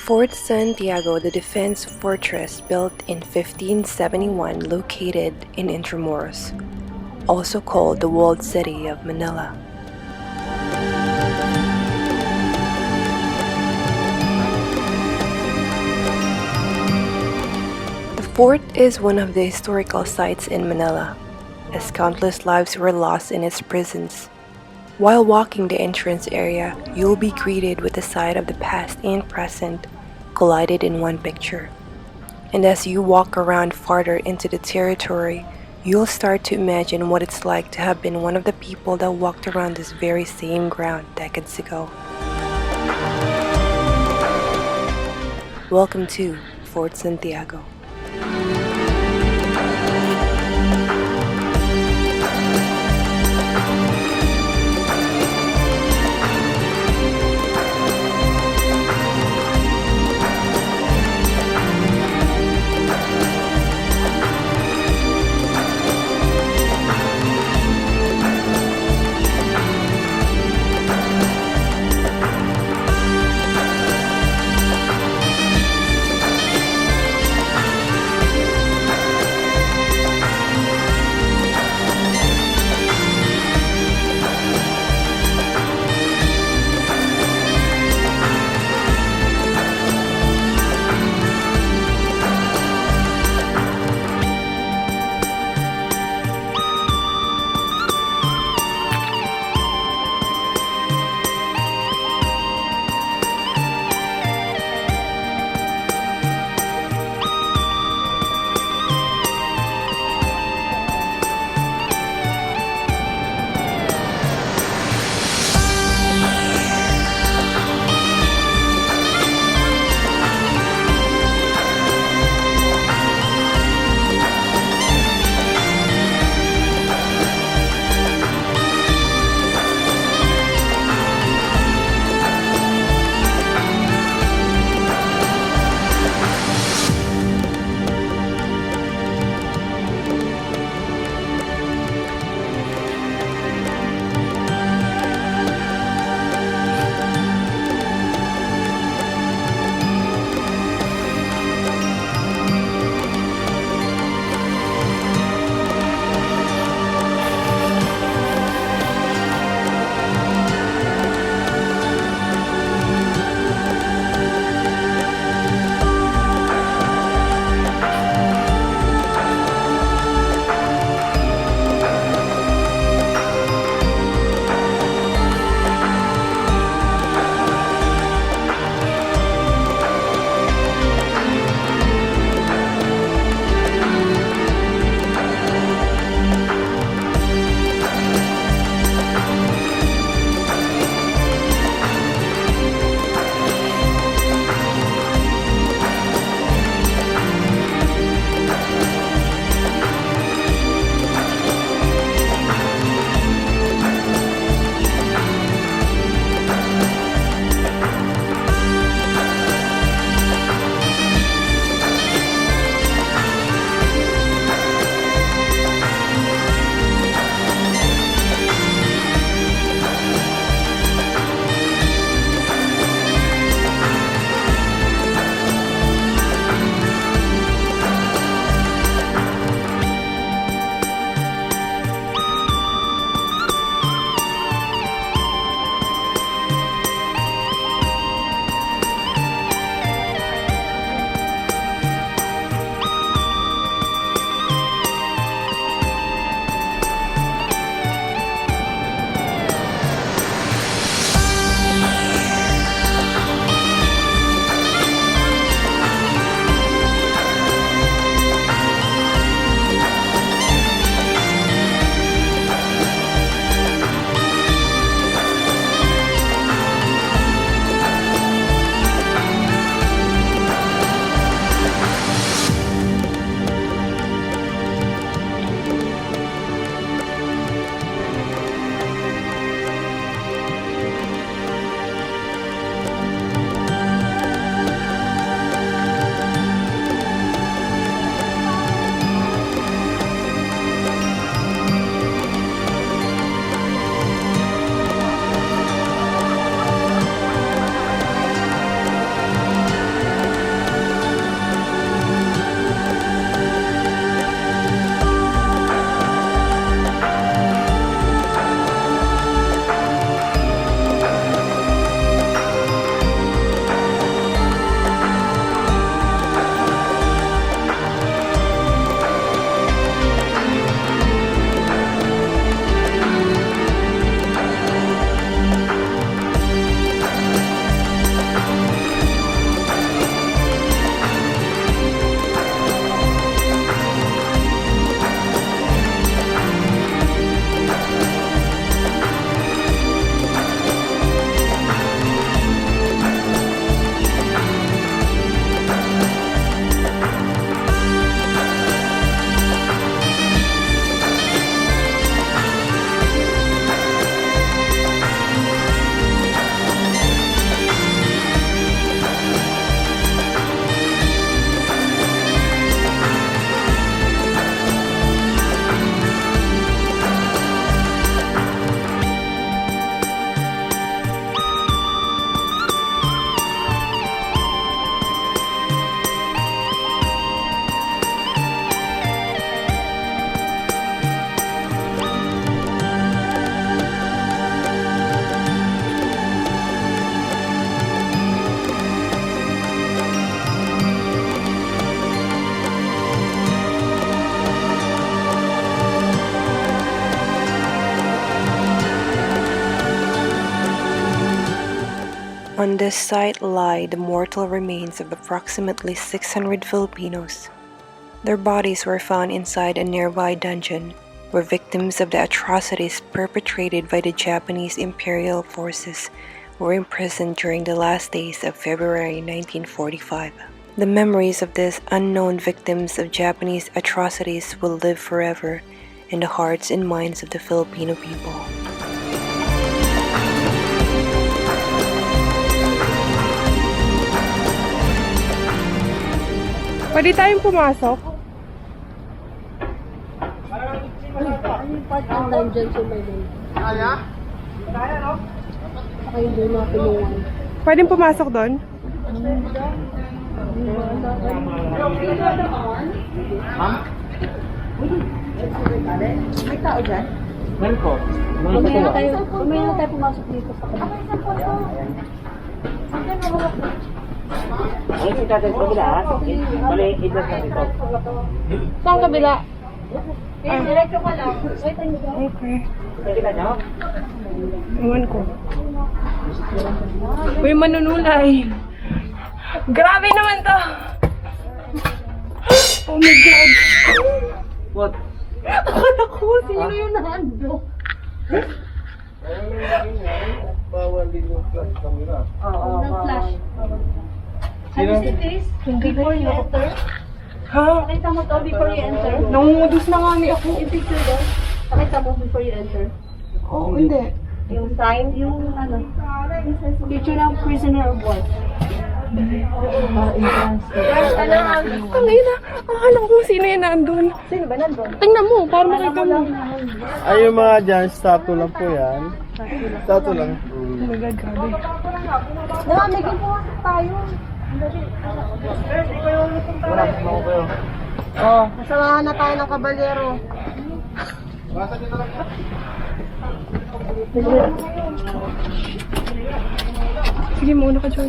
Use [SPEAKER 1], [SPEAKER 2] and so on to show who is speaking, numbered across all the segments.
[SPEAKER 1] Fort Santiago, the defense fortress built in 1571 located in Intramuros, also called the walled city of Manila. The fort is one of the historical sites in Manila, as countless lives were lost in its prisons. While walking the entrance area, you'll be greeted with the sight of the past and present collided in one picture. And as you walk around farther into the territory, you'll start to imagine what it's like to have been one of the people that walked around this very same ground decades ago. Welcome to Fort Santiago. On this site lie the mortal remains of approximately 600 Filipinos. Their bodies were found inside a nearby dungeon, where victims of the atrocities perpetrated by the Japanese imperial forces were imprisoned during the last days of February 1945. The memories of these unknown victims of Japanese atrocities will live forever in the hearts and minds of the Filipino people.
[SPEAKER 2] Pwede tayong pumasok?
[SPEAKER 3] Ano yung part ng dungeon sa may doon? Saka yung doon mga tulungan.
[SPEAKER 2] Pwedeng pumasok doon?
[SPEAKER 3] May tao dyan?
[SPEAKER 4] Meron po.
[SPEAKER 3] Mamaya na tayo pumasok dito sa kanila.
[SPEAKER 4] Ay, si tatay sa kabila, ha? Bali, idas na dito.
[SPEAKER 3] Saan kabila?
[SPEAKER 2] Okay.
[SPEAKER 4] Kita nyo?
[SPEAKER 2] Iwan ko. Uy, manunulay. Grabe naman to. Oh my God.
[SPEAKER 4] What?
[SPEAKER 2] Akala ko,
[SPEAKER 3] Sino yung nando?
[SPEAKER 4] Bawal din yung flash camera.
[SPEAKER 3] Ng flash. Have you seen this? Before you enter?
[SPEAKER 2] Ha?
[SPEAKER 3] Nakita mo to before you enter?
[SPEAKER 2] Nangungudus na nga ni ako.
[SPEAKER 3] Yung picture doon? Nakita mo before you enter?
[SPEAKER 2] Oo, hindi.
[SPEAKER 3] Yung sign? Yung ano? Picture ng prisoner of war.
[SPEAKER 2] Ang ina, akala ko kung sino yan nandun.
[SPEAKER 3] Sino ba nandun?
[SPEAKER 2] Tingnan mo, para makita mo.
[SPEAKER 4] Ay, yung mga dyan, statue lang po yan. Statue lang.
[SPEAKER 2] Oh my God, grabe.
[SPEAKER 3] May pumasok tayo.
[SPEAKER 4] Wala, mo kayo.
[SPEAKER 3] Kasamahan na tayo ng kabalyero.
[SPEAKER 2] Sige, muna ka, Joy.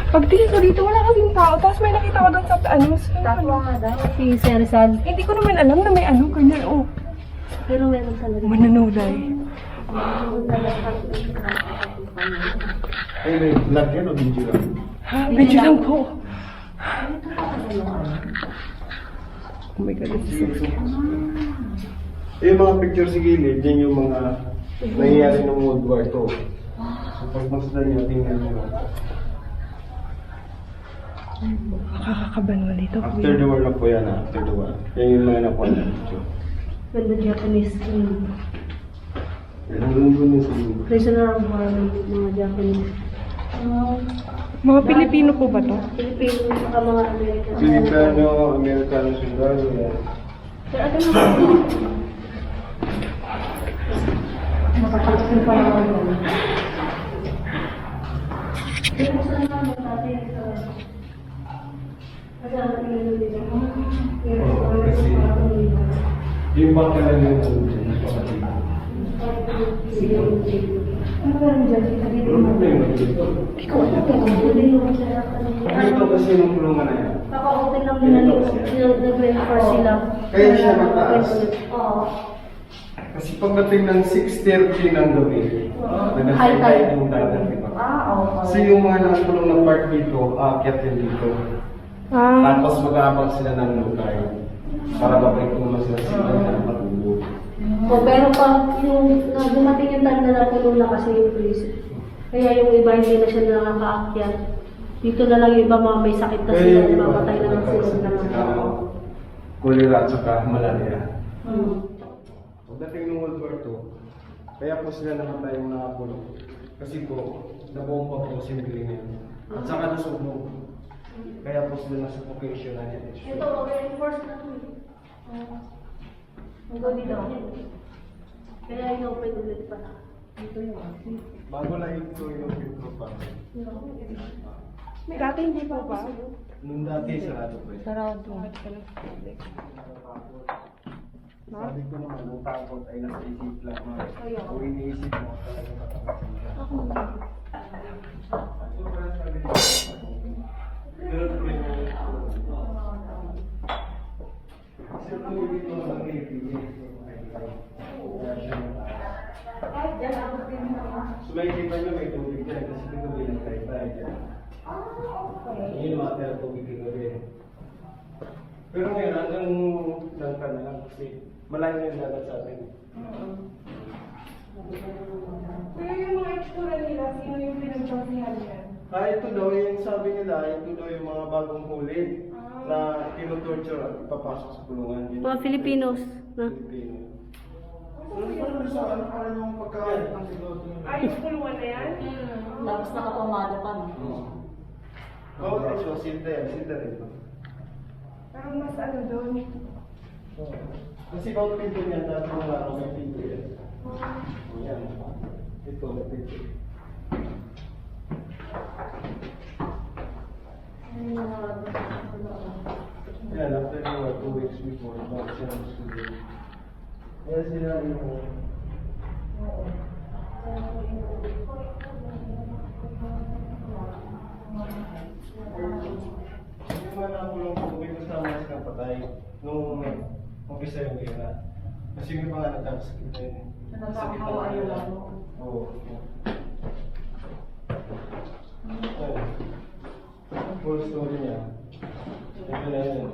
[SPEAKER 2] Pagtingin ko dito, wala kasing tao. Tapos may nakita ko doon sa
[SPEAKER 3] Tatwa nga daw. Si Sir Rizal.
[SPEAKER 2] Hindi ko naman alam na may ano, ganyan. Oh,
[SPEAKER 3] Pero meron talaga.
[SPEAKER 2] mananulay.
[SPEAKER 4] Ay, may vlog yan o video lang?
[SPEAKER 2] Ha? Medyo lang po. Oh my God, this is so scary.
[SPEAKER 4] Yung mga picture sa gilid, yan yung mga nangyayari ng World War II. So, pag masdan nyo, tingnan nyo.
[SPEAKER 2] Nakakakabanwa dito.
[SPEAKER 4] After the war na po yan, after the war. Yan yung mga nakuha na picture.
[SPEAKER 3] When the Japanese king.
[SPEAKER 4] Yan ang lungkot nyo sa gilid.
[SPEAKER 3] Prisoner of war ng mga Japanese.
[SPEAKER 2] Mga Pilipino po ba to?
[SPEAKER 3] Filipino at mga American.
[SPEAKER 4] Filipino, Amerikano, Sundalo, yan.
[SPEAKER 3] Sir, ano mo? Makakalasin pa naman yun.
[SPEAKER 4] Yung bangka lang yung
[SPEAKER 3] Ano ba yung dyan?
[SPEAKER 4] Ito kasi yung kulungan na yan.
[SPEAKER 3] Kaka-open lang nila nag-reinforce sila.
[SPEAKER 4] Kaya siya mataas.
[SPEAKER 3] Oo.
[SPEAKER 4] Kasi pagdating ng 6:30 ng gabi,
[SPEAKER 3] High tide.
[SPEAKER 4] yung dagat, di ba?
[SPEAKER 3] Oo.
[SPEAKER 4] So yung mga nakakulong na part dito, aakyat din dito.
[SPEAKER 2] Ah,
[SPEAKER 4] Tapos mag-aabang sila ng low tide. Para babalik ko naman sila sa matulog.
[SPEAKER 3] O, pero pag yung dumating yung time na napuno na kasi yung police, kaya yung iba hindi na siya nakakaakyat. Dito na lang yung iba mga may sakit na sila, mamatay na lang sila ng mga.
[SPEAKER 4] Cholera at saka malaria.
[SPEAKER 3] Hmm.
[SPEAKER 4] Pagdating ng World War II, kaya po sila nakatayong nakakulong. Kasi po, nabomba po si Millennium. At saka nasunog. Kaya po sila na-suffocation na yan.
[SPEAKER 3] Ito, reinforce na ito. Ang gabi daw. Kaya inopen ulit pa na. Ito yung
[SPEAKER 4] Bago lang ito yung filtro pa.
[SPEAKER 2] dati hindi po ba?
[SPEAKER 4] Nung dati, sarado po ito.
[SPEAKER 3] sarado.
[SPEAKER 4] Sabi ko naman, nung takot ay nasa isip lang. Kung iniisip mo, talaga matapos. So makikita nyo may tubig dyan kasi kagabi lang tayo dyan. Yun yung mga tira tubig kagabi. Pero ngayon, hanggang langka na lang kasi malayo na yung dagat sa atin.
[SPEAKER 2] Pero yung mga itsura nila, sino yung pinagsasahan niya?
[SPEAKER 4] Ito daw yung sabi nila, ito daw yung mga bagong huli na tinutorture at papasok sa kulungan. Yun
[SPEAKER 3] Mga
[SPEAKER 4] yung-
[SPEAKER 3] Filipinos, no?
[SPEAKER 4] Filipino.
[SPEAKER 2] Ay, yung kulungan na yan?
[SPEAKER 5] Tapos nakapamada pa, no?
[SPEAKER 4] Oo, ito, silda yan, silda rin.
[SPEAKER 2] Pero mas ano doon?
[SPEAKER 4] Kasi bawat pinto niyan, dati mga araw may pinto yan. Yan. Ito, may pinto. Yan, after mga 2 weeks before, bago siya ng studio. Kaya sila yung... Yung mga nakulong po, may kasama silang patay nung umpisa yung gera. Kasi may mga nagkakasakit na yun. Sakit na kanila. Oo. Ayun. Full story niya. Ito na yun.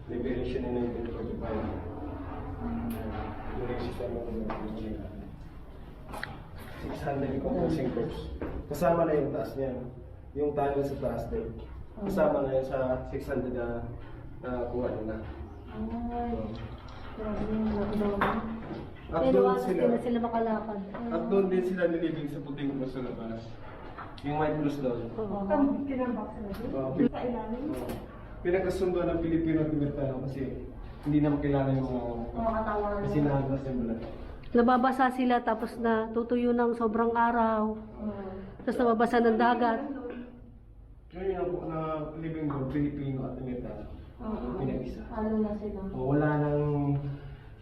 [SPEAKER 4] Liberation in 1945. Yung nagsisama ng mga 600 composing corps. Kasama na yung taas niya. Yung tunnel sa taas din. Kasama na yun sa 600 na kuha nila. At
[SPEAKER 3] Pero
[SPEAKER 4] doon
[SPEAKER 3] kasi
[SPEAKER 4] sila,
[SPEAKER 3] na sila makalakad.
[SPEAKER 4] at doon din sila nilibing sa puting cross sa labas. Yung white cross doon.
[SPEAKER 2] Ang kinambak sila doon? Sa ilalim?
[SPEAKER 4] Pinagkasundo ng Pilipino at Tibertano kasi hindi na makilala yung mga
[SPEAKER 5] katawan.
[SPEAKER 4] kasi nahaglas yung bulan.
[SPEAKER 3] Nababasa sila tapos na tutuyo ng sobrang araw. Tapos nababasa ng dagat.
[SPEAKER 4] Yun yung na living doon, Pilipino at Tibertano. Pinag-isa.
[SPEAKER 5] Halo na sila.
[SPEAKER 4] O, wala nang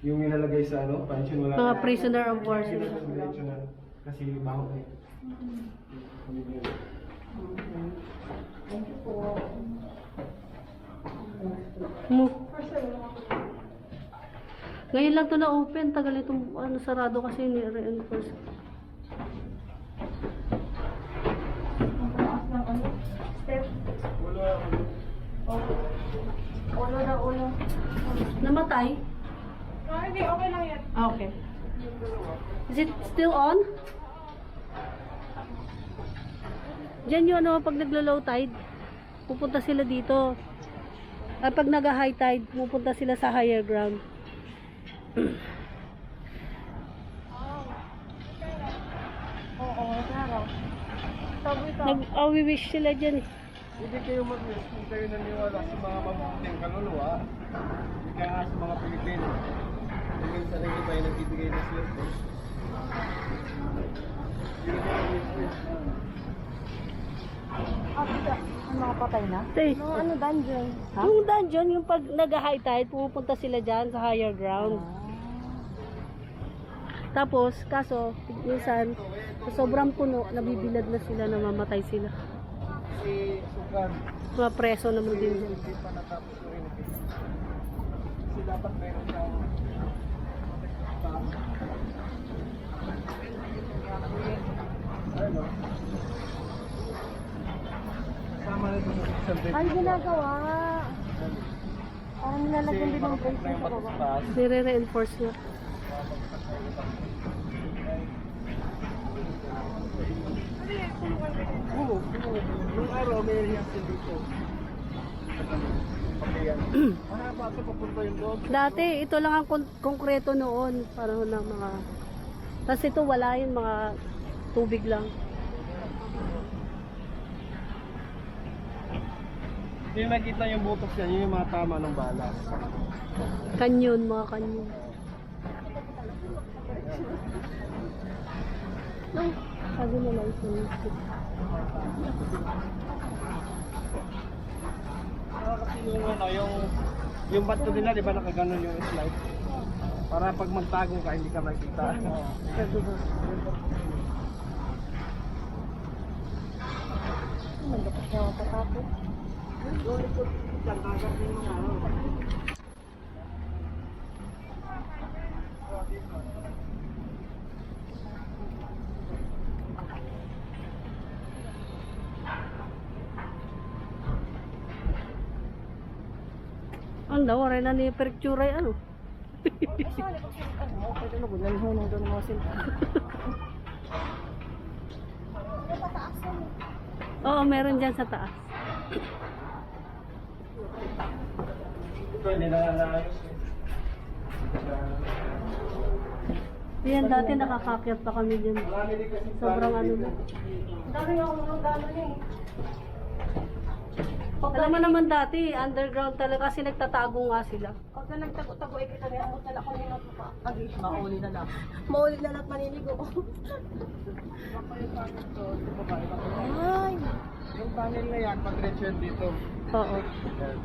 [SPEAKER 4] yung nilalagay sa pension, wala
[SPEAKER 3] Mga
[SPEAKER 4] nang-
[SPEAKER 3] prisoner of war
[SPEAKER 4] Sila
[SPEAKER 3] sila.
[SPEAKER 4] sa diretso na kasi baho na
[SPEAKER 5] Thank you po.
[SPEAKER 3] Ngayon lang to na open, tagal itong sarado kasi ni-reinforce.
[SPEAKER 5] Ang taas ng ano? Step.
[SPEAKER 4] Wala.
[SPEAKER 5] Ulo na ulo.
[SPEAKER 3] Namatay?
[SPEAKER 2] Ah, hindi, okay lang yan.
[SPEAKER 3] Okay. Is it still on? Diyan yung pag naglo-low tide, pupunta sila dito. At pag nag-high tide, pupunta sila sa higher ground.
[SPEAKER 5] Oo, claro. Sabi ka.
[SPEAKER 3] Nag-wish sila dyan eh.
[SPEAKER 4] Hindi kayo mag-miss kung kayo naniwala sa mga mabuting kaluluwa. Kaya nga sa mga Pilipino. Kung minsan ang iba ay nagbibigay ng swerte. Yun ang mag-miss.
[SPEAKER 5] Ang mga patay na?
[SPEAKER 3] Tay,
[SPEAKER 5] Ano dungeon?
[SPEAKER 3] yung dungeon, yung pag nag-high tide, pumupunta sila dyan sa higher ground. Tapos, kaso, minsan, sa sobrang puno, nabibilad na sila, namamatay sila.
[SPEAKER 4] Si Sukan,
[SPEAKER 3] Mga preso naman din dyan.
[SPEAKER 4] hindi pa natapos yung renovation. Kasi dapat meron siyang ano? Kasama na ito sa 600.
[SPEAKER 5] Ay, ginagawa. Parang nilalagyan din ng
[SPEAKER 4] brace
[SPEAKER 5] brace sa baba.
[SPEAKER 4] taas.
[SPEAKER 3] Nire-reinforce na.
[SPEAKER 4] Oo, nung araw may reaction dito. Pagkayan. Mahaba sa papunta yung doon.
[SPEAKER 3] Dati, ito lang ang konkreto noon. Parang na mga... Tapos ito, wala yun, mga tubig lang.
[SPEAKER 4] Hindi nakita yung butok yan, yun yung mga tama ng balas.
[SPEAKER 3] Kanyon, mga kanyon. No, sabi na lang sa
[SPEAKER 4] Kasi yung ano, yung bato nila, di ba nakaganon yung slide? Para pag magtago ka, hindi ka makita.
[SPEAKER 5] Mandapat na ako patapos.
[SPEAKER 3] Meron daw, rin na ni Percturay ano.
[SPEAKER 5] Pwede na gud nanghunong doon mga silpa.
[SPEAKER 3] Oo, meron dyan sa taas.
[SPEAKER 4] Ito, hindi na naayos.
[SPEAKER 3] Yan, dati nakakakyat pa kami dyan.
[SPEAKER 4] Marami din kasi
[SPEAKER 3] Sobrang ano na.
[SPEAKER 2] Dami ako mga gano'n eh.
[SPEAKER 3] Alam mo naman dati, underground talaga kasi nagtatago nga sila.
[SPEAKER 2] Pag na nagtago-tago, kita niya, amot na lang kung yun pa.
[SPEAKER 5] Mauli na lang.
[SPEAKER 2] Mauli na lang maniligo ko. Ay!
[SPEAKER 4] Yung tunnel na yan, pag-diretso yan dito.
[SPEAKER 3] Oo.
[SPEAKER 4] Yan.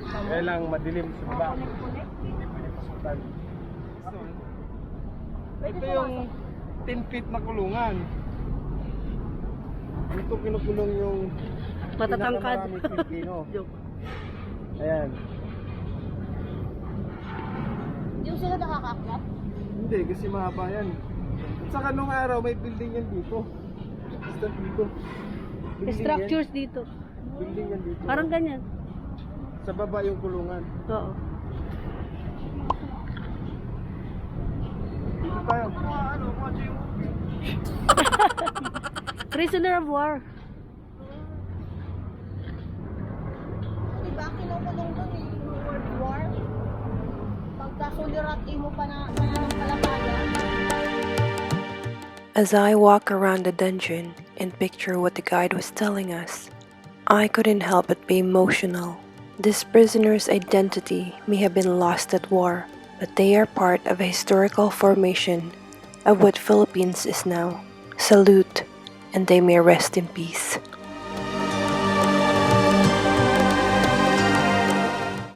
[SPEAKER 4] Kaya lang madilim sa baba. Hindi pwede pasukan. Ito yung 10 feet na kulungan. Dito kinukulong yung
[SPEAKER 3] Matatangkad.
[SPEAKER 4] pinakamaraming Filipino.
[SPEAKER 3] Joke.
[SPEAKER 4] Ayan.
[SPEAKER 2] Yung sila nakakakyat?
[SPEAKER 4] Hindi, kasi mahaba yan. At saka nung araw, may building yan dito. Basta dito. Building
[SPEAKER 3] Structures dito.
[SPEAKER 4] Yan. Building yan dito.
[SPEAKER 3] Parang ganyan.
[SPEAKER 4] Sa baba yung kulungan.
[SPEAKER 3] Oo.
[SPEAKER 4] Dito tayo.
[SPEAKER 3] Prisoner of war.
[SPEAKER 2] Diba kinukulong doon eh, World War? Pagkasulirat mo pa na ng kalagayan.
[SPEAKER 1] As I walk around the dungeon and picture what the guide was telling us, I couldn't help but be emotional. This prisoner's identity may have been lost at war, but they are part of a historical formation of what Philippines is now. Salute, and they may rest in peace.